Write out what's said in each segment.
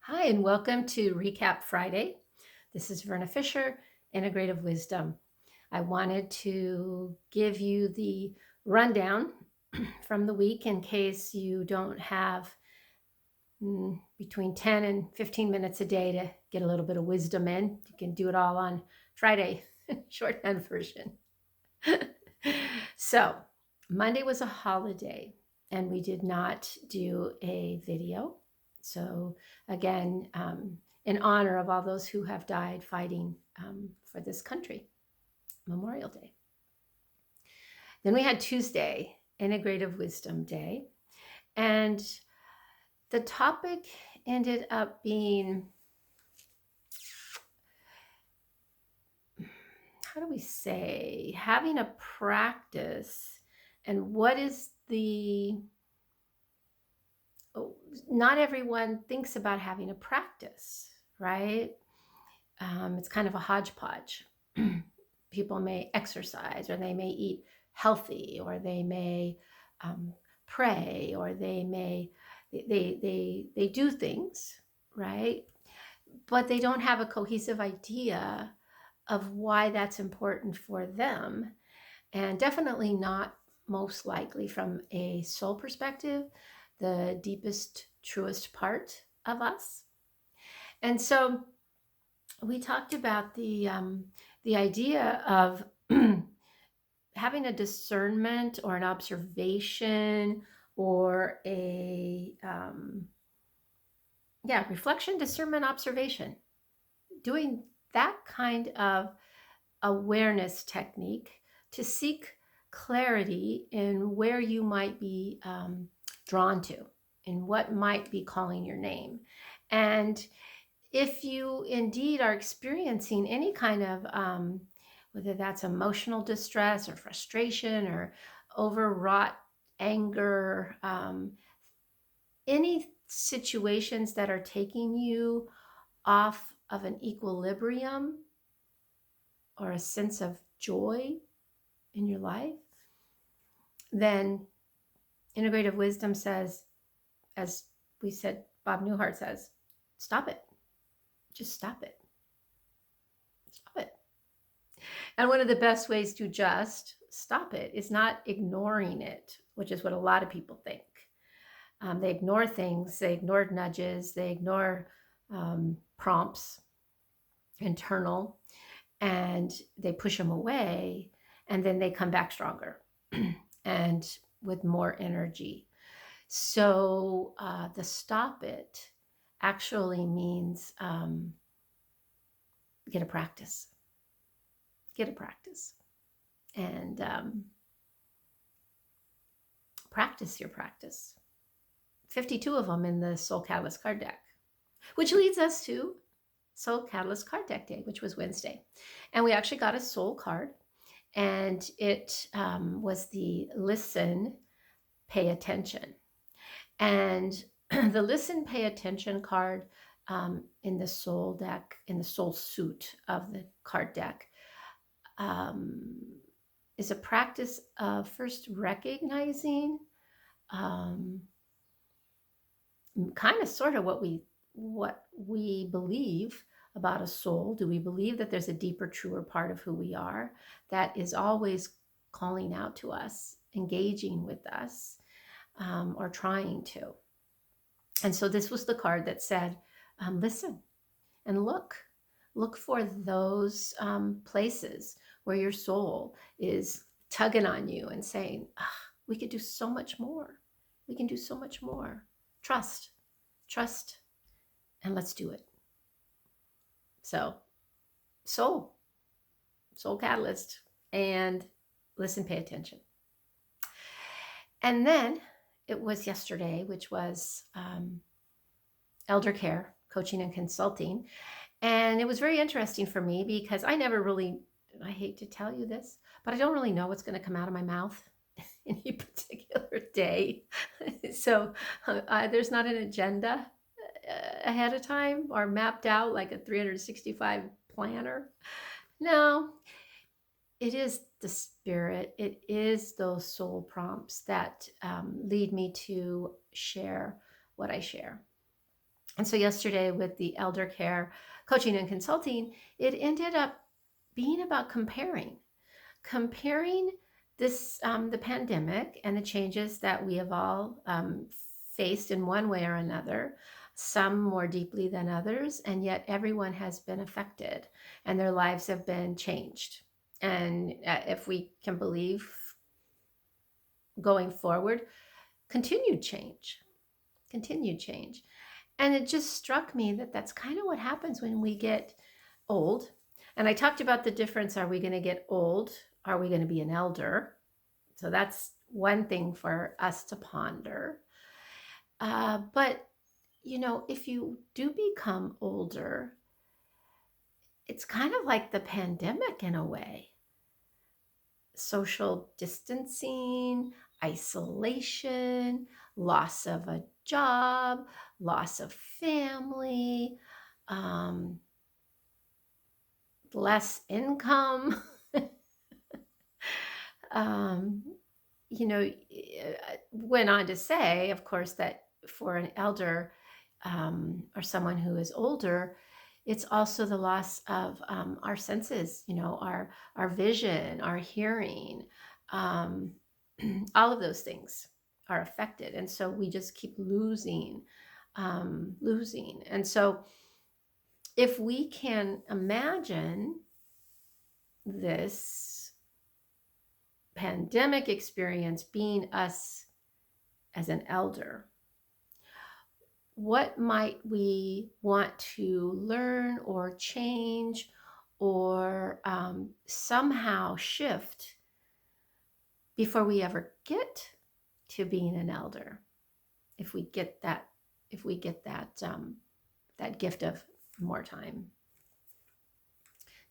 Hi, and welcome to Recap Friday. This is Verna Fisher, Integrative Wisdom. I wanted to give you the rundown from the week in case you don't have between 10 and 15 minutes a day to get a little bit of wisdom in. You can do it all on Friday, shorthand version. So, Monday was a holiday, and we did not do a video. So, again, in honor of all those who have died fighting for this country, Memorial Day. Then we had Tuesday, Integrative Wisdom Day, and the topic ended up being, how do we say, having a practice, and what is not everyone thinks about having a practice, right? It's kind of a hodgepodge. People may exercise, or they may eat healthy, or they may pray, or they do things, right? But they don't have a cohesive idea of why that's important for them, and definitely not most likely from a soul perspective, the deepest, truest part of us. And so we talked about the idea of having a discernment or an observation or a reflection, discernment, observation, doing that kind of awareness technique to seek clarity in where you might be drawn to and what might be calling your name. And if you indeed are experiencing any kind of, whether that's emotional distress or frustration or overwrought anger, any situations that are taking you off of an equilibrium or a sense of joy in your life, then integrative wisdom says, as we said, Bob Newhart says, stop it. Just stop it. Stop it. And one of the best ways to just stop it is not ignoring it, which is what a lot of people think. They ignore things, they ignore nudges, they ignore prompts, internal, and they push them away, and then they come back stronger and with more energy. So the stop it actually means get a practice. Get a practice. And practice your practice. 52 of them in the Soul Catalyst card deck, which leads us to Soul Catalyst card deck day, which was Wednesday. And we actually got a soul card, and it was the listen, pay attention. And the listen, pay attention card in the soul deck, in the soul suit of the card deck, is a practice of first recognizing kind of sort of what we believe about a soul. Do we believe that there's a deeper, truer part of who we are that is always calling out to us, engaging with us, or trying to? And so this was the card that said, listen and look for those places where your soul is tugging on you and saying, we could do so much more. We can do so much more. Trust, and let's do it. So, soul catalyst, and listen, pay attention. And then it was yesterday, which was elder care, coaching and consulting. And it was very interesting for me because I never really, I hate to tell you this, but I don't really know what's going to come out of my mouth any particular day. So there's not an agenda ahead of time or mapped out like a 365 planner. No, it is the spirit. It is those soul prompts that lead me to share what I share. And so yesterday with the elder care coaching and consulting, it ended up being about comparing this the pandemic and the changes that we have all faced in one way or another, some more deeply than others, and yet everyone has been affected and their lives have been changed. And if we can believe going forward, continued change, continued change. And it just struck me that that's kind of what happens when we get old. And I talked about the difference. Are we going to get old? Are we going to be an elder? So that's one thing for us to ponder. But, if you do become older, it's kind of like the pandemic in a way. Social distancing, isolation, loss of a job, loss of family, less income. um, went on to say, of course, that for an elder or someone who is older, it's also the loss of our senses, our vision, our hearing, um, all of those things are affected. And so we just keep losing. And so if we can imagine this pandemic experience being us as an elder, what might we want to learn or change or somehow shift before we ever get to being an elder? If we get that that gift of more time,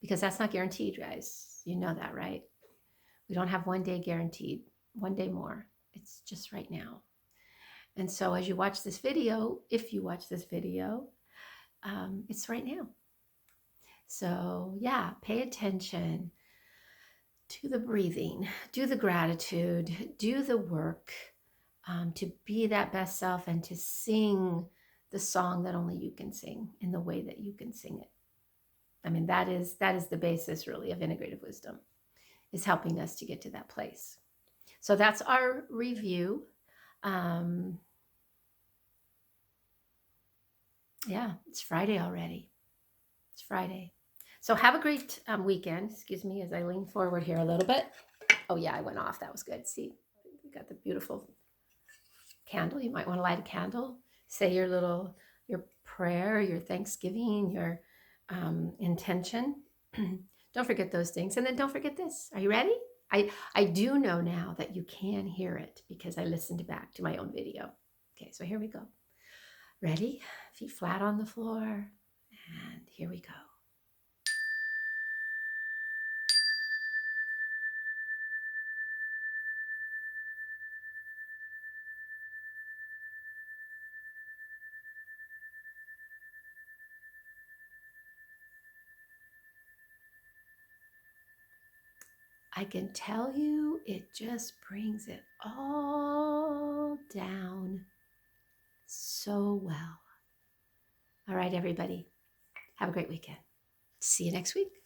because that's not guaranteed, guys. You know that, right? We don't have one day guaranteed, one day more. It's just right now. And so as you watch this video, if you watch this video, it's right now. So yeah, pay attention to the breathing, do the gratitude, do the work to be that best self and to sing the song that only you can sing in the way that you can sing it. I mean, that is the basis really of integrative wisdom, is helping us to get to that place. So that's our review. Yeah, it's Friday already. It's Friday. So have a great weekend. Excuse me as I lean forward here a little bit. Oh yeah, I went off. That was good. See, we got the beautiful candle. You might want to light a candle. Say your prayer, your Thanksgiving, your intention. Don't forget those things. And then don't forget this. Are you ready? I do know now that you can hear it because I listened back to my own video. Okay, so here we go. Ready? Feet flat on the floor. And here we go. I can tell you it just brings it all down so well. All right, everybody. Have a great weekend. See you next week.